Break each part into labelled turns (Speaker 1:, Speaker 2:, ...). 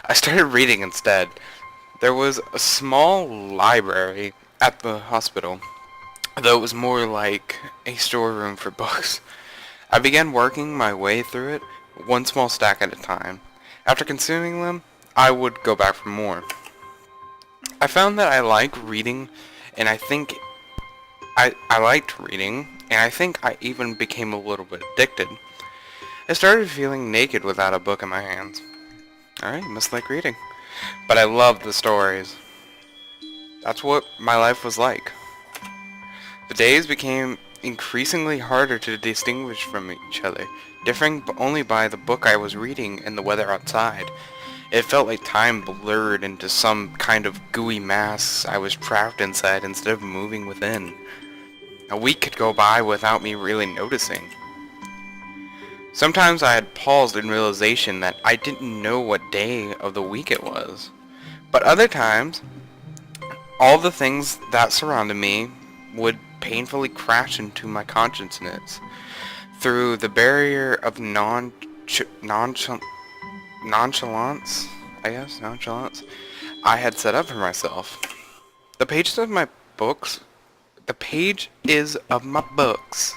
Speaker 1: I started reading instead. There was a small library at the hospital, though it was more like a storeroom for books. I began working my way through it, one small stack at a time. After consuming them, I would go back for more. I found that I like reading, and I liked reading, and I think I even became a little bit addicted. I started feeling naked without a book in my hands. Alright, must like reading. But I loved the stories. That's what my life was like. The days became increasingly harder to distinguish from each other, differing only by the book I was reading and the weather outside. It felt like time blurred into some kind of gooey mass I was trapped inside instead of moving within. A week could go by without me really noticing. Sometimes I had paused in realization that I didn't know what day of the week it was. But other times, all the things that surrounded me would painfully crash into my consciousness through the barrier of nonchalance, I had set up for myself. The pages of my books, the pages of my books,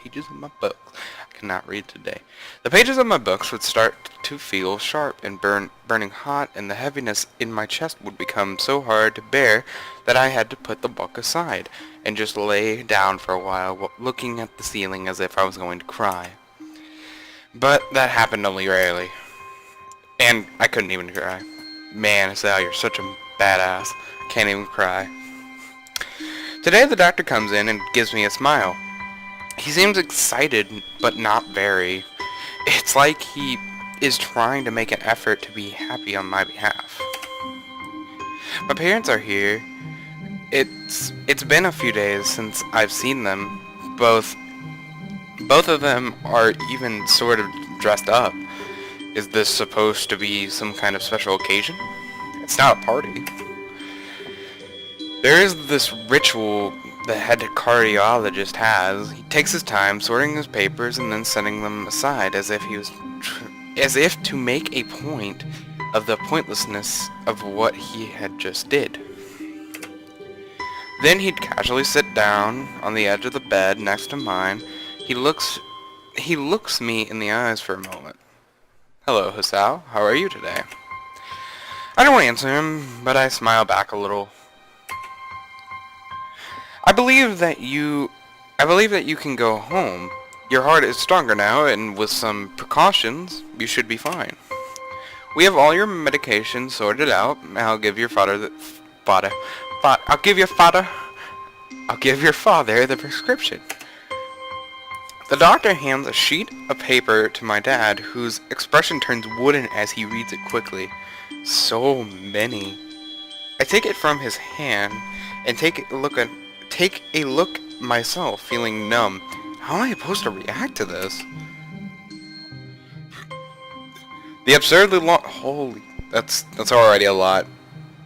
Speaker 1: pages of my books, I cannot read today. The pages of my books would start to feel sharp and burning hot, and the heaviness in my chest would become so hard to bear that I had to put the book aside and just lay down for a while looking at the ceiling as if I was going to cry. But that happened only rarely. And I couldn't even cry. Man, Hisao, you're such a badass. Can't even cry. Today the doctor comes in and gives me a smile. He seems excited, but not very. It's like he is trying to make an effort to be happy on my behalf. My parents are here. It's been a few days since I've seen them. Both of them are even sort of dressed up. Is this supposed to be some kind of special occasion? It's not a party. There is this ritual the head cardiologist has. He takes his time sorting his papers and then setting them aside as if to make a point of the pointlessness of what he had just did. Then he'd casually sit down on the edge of the bed next to mine. He looks me in the eyes for a moment. Hello, Hisao. How are you today? I don't answer him, but I smile back a little. I believe that you can go home. Your heart is stronger now, and with some precautions, you should be fine. We have all your medication sorted out. I'll give your father the prescription. The doctor hands a sheet of paper to my dad, whose expression turns wooden as he reads it quickly. So many. I take it from his hand and take a look myself, feeling numb. How am I supposed to react to this? The absurdly long. Holy, that's already a lot.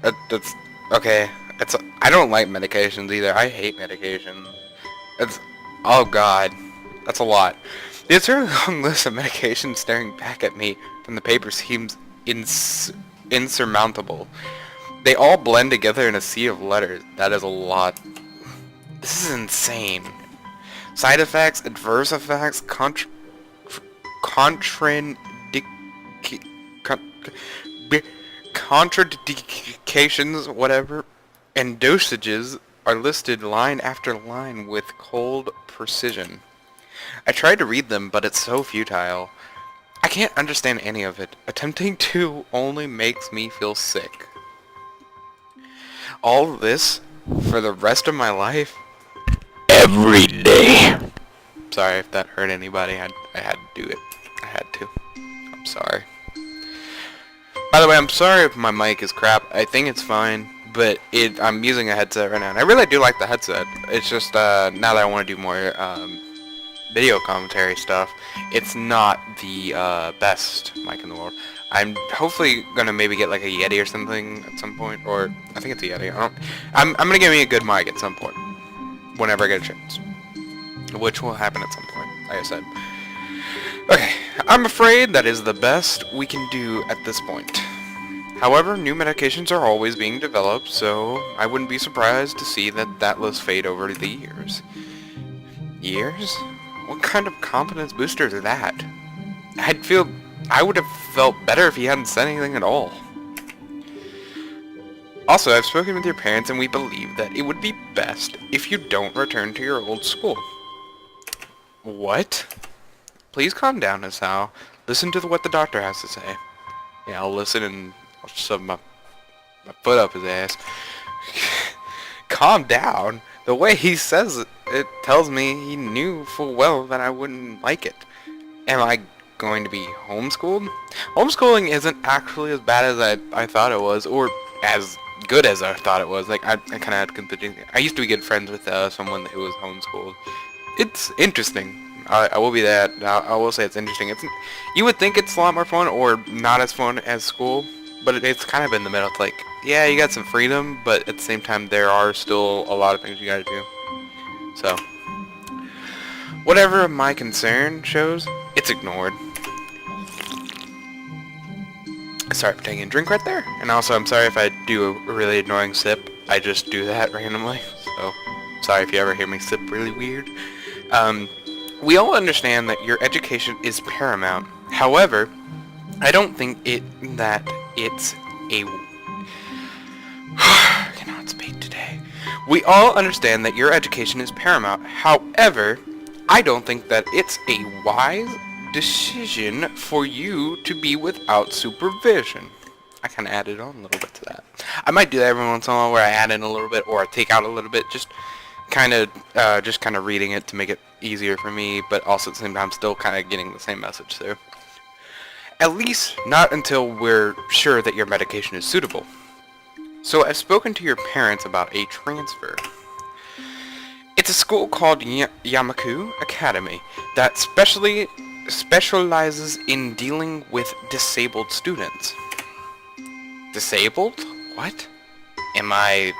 Speaker 1: That's okay. I don't like medications either. I hate medication. Oh god, that's a lot. The absurdly long list of medications staring back at me from the paper seems insurmountable. They all blend together in a sea of letters. That is a lot. This is insane. Side effects, adverse effects, contraindications, whatever, and dosages are listed line after line with cold precision. I tried to read them, but it's so futile. I can't understand any of it. Attempting to only makes me feel sick. All this for the rest of my life? Every day. Sorry if that hurt anybody. I had to do it. I had to. I'm sorry. By the way, I'm sorry if my mic is crap. I think it's fine, but I'm using a headset right now, and I really do like the headset. It's just now that I want to do more video commentary stuff, it's not the best mic in the world. I'm hopefully gonna maybe get like a Yeti or something at some point, or I think it's a Yeti. I'm gonna get me a good mic at some point, whenever I get a chance, which will happen at some point, like I said. Okay, I'm afraid that is the best we can do at this point. However, new medications are always being developed, so I wouldn't be surprised to see that list fade over the years. Years? What kind of confidence booster is that? I'd feel... I would have felt better if he hadn't said anything at all. Also, I've spoken with your parents and we believe that it would be best if you don't return to your old school. What? Please calm down, Hisao. Listen to what the doctor has to say. Yeah, I'll listen and I'll shove my foot up his ass. Calm down. The way he says it, it tells me he knew full well that I wouldn't like it. Am I going to be homeschooled? Homeschooling isn't actually as bad as I thought it was, or as good as I thought it was. Like, I kind of had conflicting... I used to be good friends with someone who was homeschooled. It's interesting. I will be that. I will say it's interesting. You would think it's a lot more fun, or not as fun as school, but it's kind of in the middle. It's like, yeah, you got some freedom, but at the same time, there are still a lot of things you gotta do. So, whatever my concern shows, it's ignored. Sorry for taking a drink right there. And also, I'm sorry if I do a really annoying sip. I just do that randomly. So, sorry if you ever hear me sip really weird. We all understand that your education is paramount. However, I don't think that it's a... I cannot speak today. We all understand that your education is paramount. However, I don't think that it's a wise decision for you to be without supervision. I kind of added on a little bit to that. I might do that every once in a while where I add in a little bit or I take out a little bit, just kind of reading it to make it easier for me, but also at the same time still kind of getting the same message through. At least not until we're sure that your medication is suitable. So I've spoken to your parents about a transfer. It's a school called Yamaku Academy that specializes in dealing with disabled students. Disabled? What? Am I...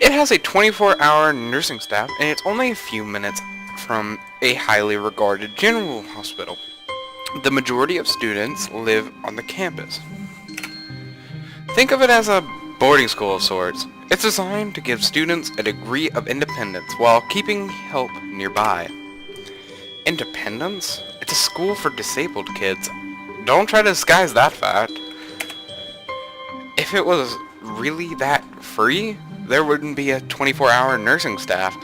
Speaker 1: It has a 24-hour nursing staff, and it's only a few minutes from a highly regarded general hospital. The majority of students live on the campus. Think of it as a boarding school of sorts. It's designed to give students a degree of independence while keeping help nearby. Independence? It's a school for disabled kids. Don't try to disguise that fact. If it was really that free, there wouldn't be a 24-hour nursing staff.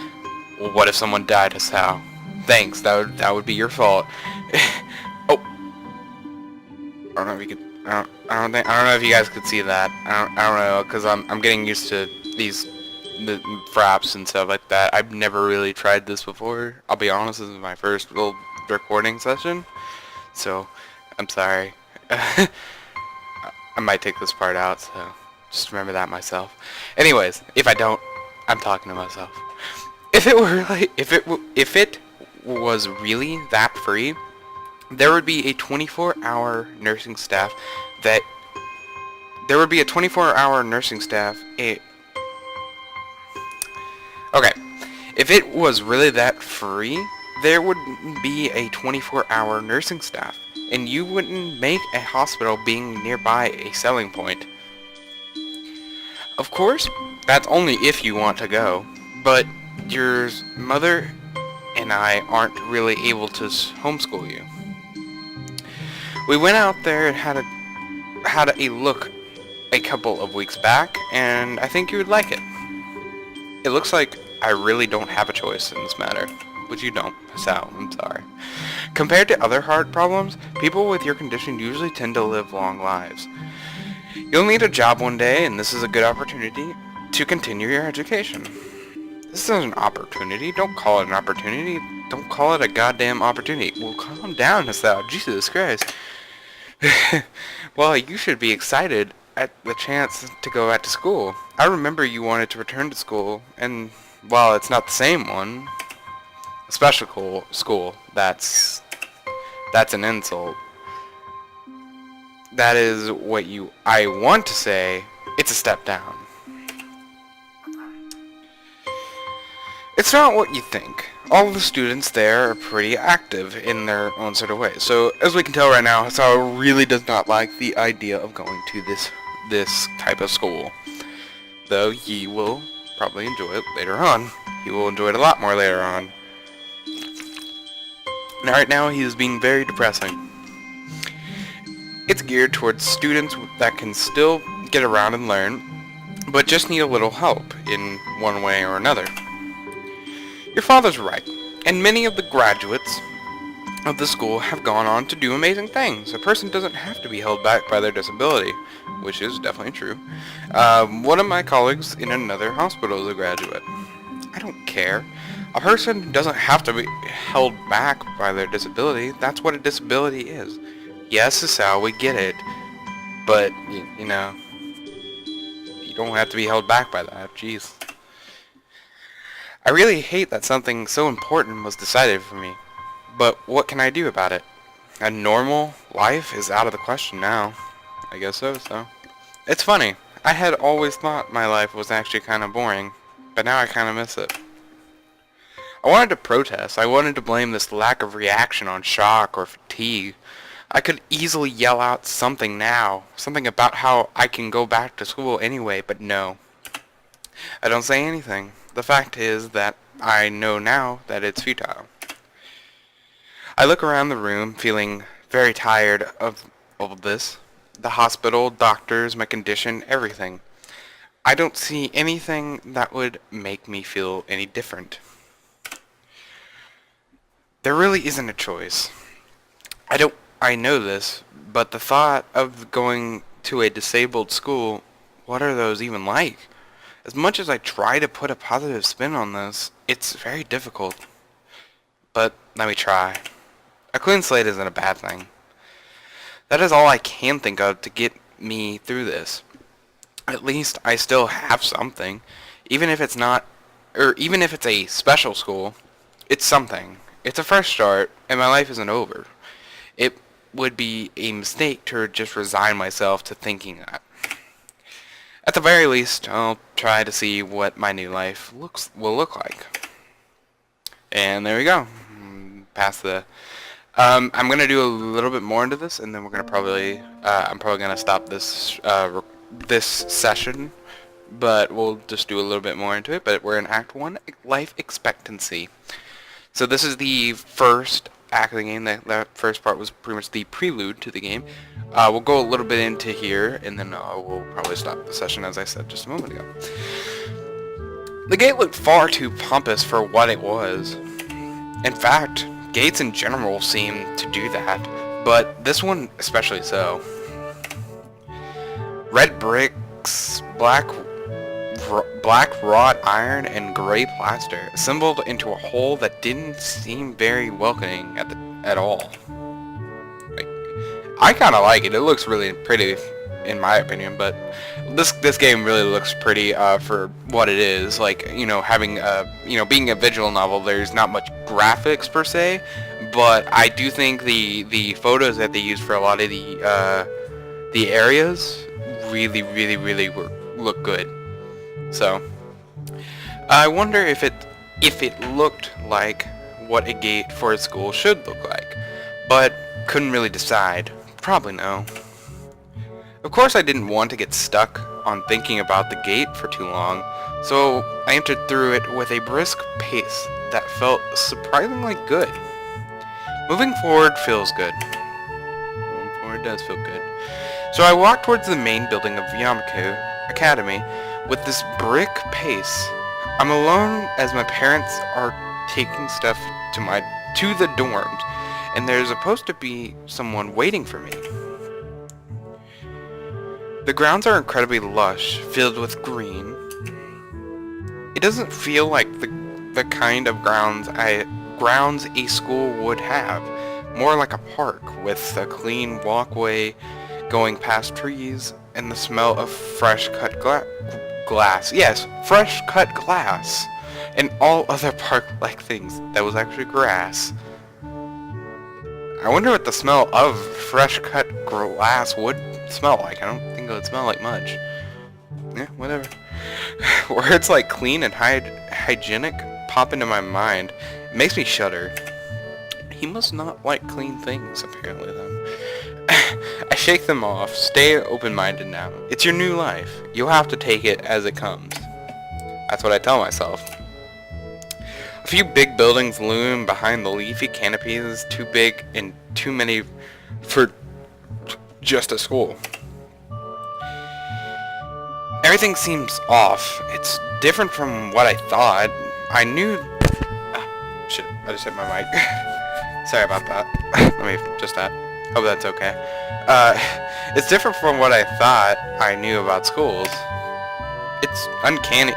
Speaker 1: Well, what if someone died, Hisao? Thanks, that would be your fault. Oh, I don't know if you could. I don't know if you guys could see that. I don't know, because I'm getting used to the fraps and stuff like that. I've never really tried this before. I'll be honest, this is my first little recording session, so I'm sorry. I might take this part out, so just remember that myself. Anyways, if I don't, I'm talking to myself. If it was really that free, there would be a 24-hour nursing staff that... There would be a 24-hour nursing staff... Okay. If it was really that free, there would be a 24-hour nursing staff. And you wouldn't make a hospital being nearby a selling point. Of course, that's only if you want to go. But your mother and I aren't really able to homeschool you. We went out there and had a look a couple of weeks back, and I think you would like it. It looks like I really don't have a choice in this matter. But you don't, Hisao, I'm sorry. Compared to other heart problems, people with your condition usually tend to live long lives. You'll need a job one day, and this is a good opportunity to continue your education. This is an opportunity. Don't call it an opportunity. Don't call it a goddamn opportunity. Well, calm down, Hisao. Jesus Christ. Well, you should be excited at the chance to go back to school. I remember you wanted to return to school, and while it's not the same one, a special school, that's an insult. That is what I want to say, it's a step down. It's not what you think. All the students there are pretty active in their own sort of way. So, as we can tell right now, Hisao really does not like the idea of going to this type of school. Though he will probably enjoy it later on. He will enjoy it a lot more later on. Now, right now, he is being very depressing. It's geared towards students that can still get around and learn, but just need a little help in one way or another. Your father's right, and many of the graduates of the school have gone on to do amazing things. A person doesn't have to be held back by their disability, which is definitely true. One of my colleagues in another hospital is a graduate. I don't care. A person doesn't have to be held back by their disability. That's what a disability is. Yes, Hisao, we get it, but, you know, you don't have to be held back by that. Jeez. I really hate that something so important was decided for me, but what can I do about it? A normal life is out of the question now. I guess so. It's funny, I had always thought my life was actually kind of boring, but now I kind of miss it. I wanted to protest. I wanted to blame this lack of reaction on shock or fatigue. I could easily yell out something now, something about how I can go back to school anyway, but no. I don't say anything. The fact is that I know now that it's futile. I look around the room feeling very tired of all of this. The hospital, doctors, my condition, everything. I don't see anything that would make me feel any different. There really isn't a choice. I know this, but the thought of going to a disabled school, what are those even like? As much as I try to put a positive spin on this, it's very difficult. But let me try. A clean slate isn't a bad thing. That is all I can think of to get me through this. At least I still have something. Even if it's not, or even if it's a special school, it's something. It's a fresh start, and my life isn't over. It would be a mistake to just resign myself to thinking that. At the very least, I'll try to see what my new life will look like. And there we go. Past the... I'm gonna do a little bit more into this, and then we're gonna probably... I'm probably gonna stop this this session, but we'll just do a little bit more into it. But we're in Act 1, Life Expectancy. So this is the first act of the game. That first part was pretty much the prelude to the game. We'll go a little bit into here, and then we'll probably stop the session, as I said just a moment ago. The gate looked far too pompous for what it was. In fact, gates in general seem to do that, but this one especially so. Red bricks, black wrought iron, and gray plaster assembled into a whole that didn't seem very welcoming at all. I kind of like it. It looks really pretty, in my opinion. But this game really looks pretty for what it is. Like, you know, having being a visual novel, there's not much graphics per se, but I do think the photos that they use for a lot of the areas really look good. So I wonder if it looked like what a gate for a school should look like, but couldn't really decide. Probably no. Of course I didn't want to get stuck on thinking about the gate for too long, so I entered through it with a brisk pace that felt surprisingly good. Moving forward feels good. Moving forward does feel good. So I walked towards the main building of Yamako Academy with this brick pace. I'm alone as my parents are taking stuff to the dorms, and there's supposed to be someone waiting for me. The grounds are incredibly lush, filled with green. It doesn't feel like the kind of grounds a school would have. More like a park with a clean walkway going past trees and the smell of fresh cut glass. Yes, fresh cut glass. And all other park-like things that was actually grass. I wonder what the smell of fresh cut glass would smell like. I don't think it would smell like much. Yeah, whatever. Where it's like clean and hygienic, pop into my mind. It makes me shudder. He must not like clean things, apparently, then. I shake them off. Stay open-minded now. It's your new life. You'll have to take it as it comes. That's what I tell myself. A few big buildings loom behind the leafy canopies, too big and too many for just a school. Everything seems off. It's different from what I thought. I knew... shit, I just hit my mic. Sorry about that. Let me just that. Hope that's okay. It's different from what I thought I knew about schools. It's uncanny.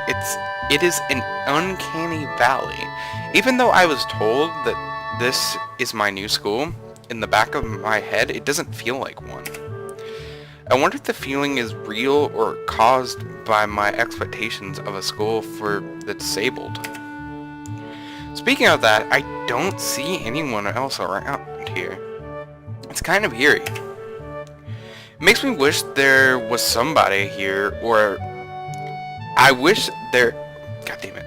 Speaker 1: It is an uncanny valley. Even though I was told that this is my new school, in the back of my head, it doesn't feel like one. I wonder if the feeling is real or caused by my expectations of a school for the disabled. Speaking of that, I don't see anyone else around here. It's kind of eerie. It makes me wish there was somebody here, or I wish there... God damn it.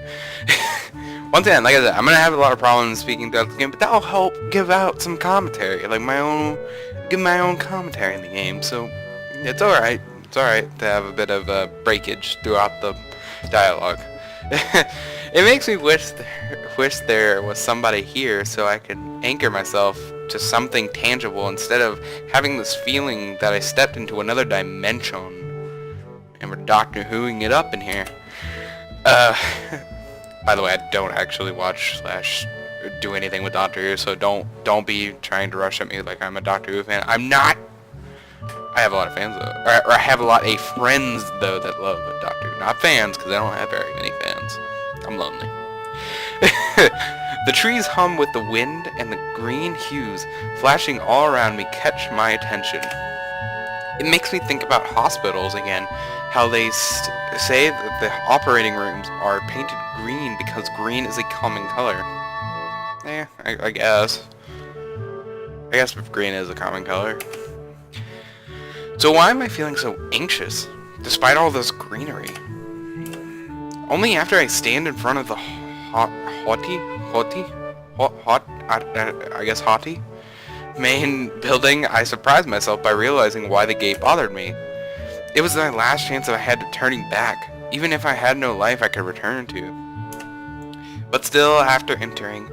Speaker 1: Once again, like I said, I'm gonna have a lot of problems speaking throughout the game, but that'll help give out some commentary, like give my own commentary in the game, so it's alright. It's alright to have a bit of a breakage throughout the dialogue. It makes me wish there was somebody here so I could anchor myself to something tangible instead of having this feeling that I stepped into another dimension. And we're Doctor Whoing it up in here. By the way, I don't actually watch / do anything with Doctor Who, so don't be trying to rush at me like I'm a Doctor Who fan. I'm not. I have a lot of fans though, or I have a lot of friends though that love Doctor Who. Not fans, because I don't have very many fans. I'm lonely. The trees hum with the wind, and the green hues flashing all around me catch my attention. It makes me think about hospitals again, how they say that the operating rooms are painted green because green is a common color. I guess. I guess if green is a common color. So why am I feeling so anxious, despite all this greenery? Only after I stand in front of the haughty main building, I surprised myself by realizing why the gate bothered me. It was my last chance I had of turning back, even if I had no life I could return to. But still, after entering,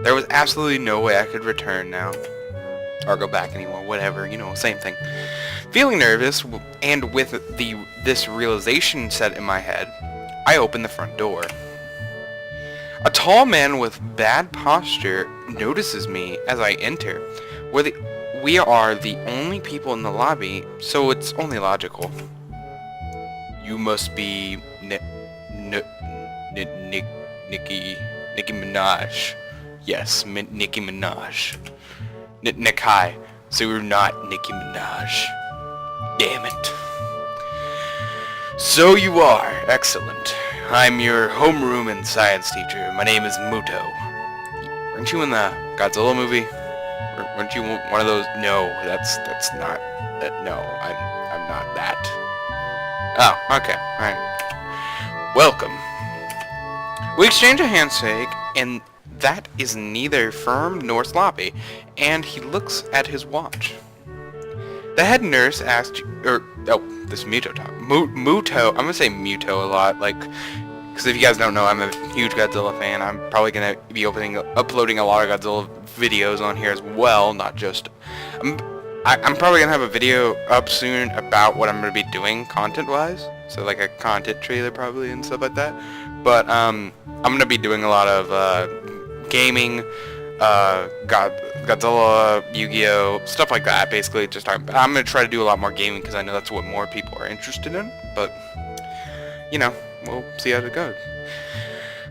Speaker 1: there was absolutely no way I could return now. Or go back anymore, whatever, you know, same thing. Feeling nervous, and with this realization set in my head, I opened the front door. A tall man with bad posture notices me as I enter. We are the only people in the lobby, so it's only logical. You must be Niki Minaj. Yes, Nicki Minaj. Nikai. So you're not Nicki Minaj. Damn it. So you are. Excellent. I'm your homeroom and science teacher. My name is Muto. Weren't you in the Godzilla movie? Weren't you one of those? No, that's not. No, I'm not that. Oh, okay. Alright. Welcome. We exchange a handshake, and that is neither firm nor sloppy, and he looks at his watch. The head nurse asked, this Muto talk. Muto, I'm gonna say Muto a lot, like, because if you guys don't know, I'm a huge Godzilla fan. I'm probably gonna be uploading a lot of Godzilla videos on here as well, not just, I'm probably gonna have a video up soon about what I'm gonna be doing content-wise, so like a content trailer probably and stuff like that, but, I'm gonna be doing a lot of, gaming, Godzilla, Yu-Gi-Oh, stuff like that, basically. I'm gonna try to do a lot more gaming because I know that's what more people are interested in, but, you know, we'll see how it goes.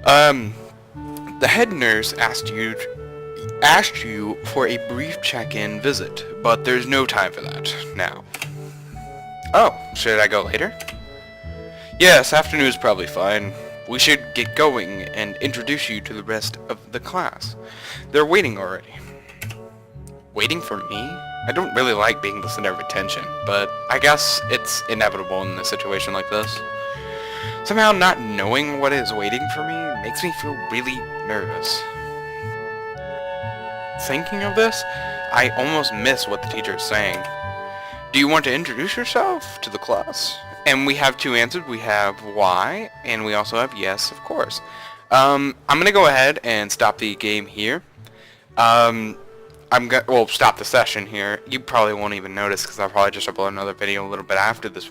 Speaker 1: The head nurse asked you for a brief check-in visit, but there's no time for that now. Oh, should I go later? Yes, afternoon's probably fine. We should get going and introduce you to the rest of the class. They're waiting already. Waiting for me? I don't really like being the center of attention, but I guess it's inevitable in a situation like this. Somehow not knowing what is waiting for me makes me feel really nervous. Thinking of this, I almost miss what the teacher is saying. Do you want to introduce yourself to the class? And we have 2 answers. We have why, and we also have yes, of course. I'm gonna go ahead and stop the game here. Well, stop the session here. You probably won't even notice because I'll probably just upload another video a little bit after this